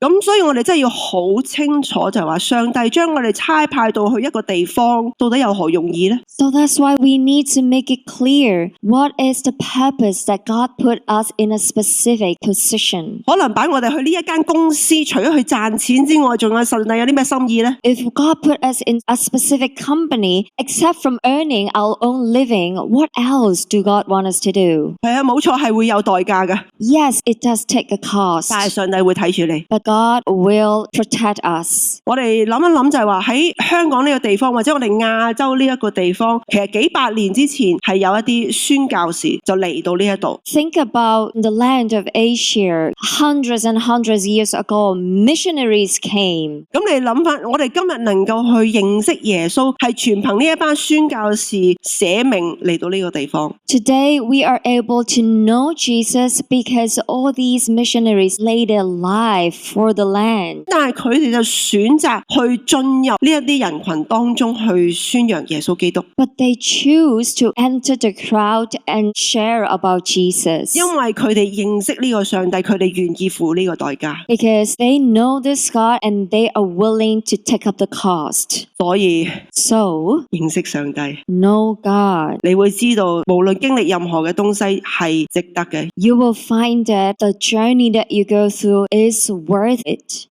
咁所以我哋真係要好清楚就係話，上帝將我哋差派到去一個地方，到底有何用意呢？ So that's why we need to make it clear what is the purpose that God put us in a specific position. 可能擺我哋去呢一間公司，除咗去賺錢之外，仲有上帝有啲咩心意呢？ If God put us in a specific company, except from earning our own living, what else do God want us to do? 係啊，冇錯，係會有代價嘅， Yes, it does take a cost, 但係上帝會睇住你。 but God will protect us. 我哋諗一諗就係話喺香港呢個地方，或者我哋亞洲呢一個地方，其實幾百年之前係有一啲宣教士就嚟到呢一度。 Think about the land of Asia. Hundreds and hundreds years ago, missionaries came. 咁你諗翻，我哋今日能夠去認識耶穌，係全憑呢一班宣教士捨命嚟到呢個地方。 Today, we are able to know Jesus because all these missionaries laid their life for the land. 但係佢哋就選擇去進入呢一啲人群當中去宣揚耶穌基督， But they choose to enter the crowd and share about Jesus 因為佢哋認識呢個上帝，佢哋願意付呢個代價。 because they know this God and they are willing to take up the cost. 所以 So, 認識上帝， know God. 你會知道無論經歷任何嘅東西係值得嘅。 You will find that the journey that you go through is worth it.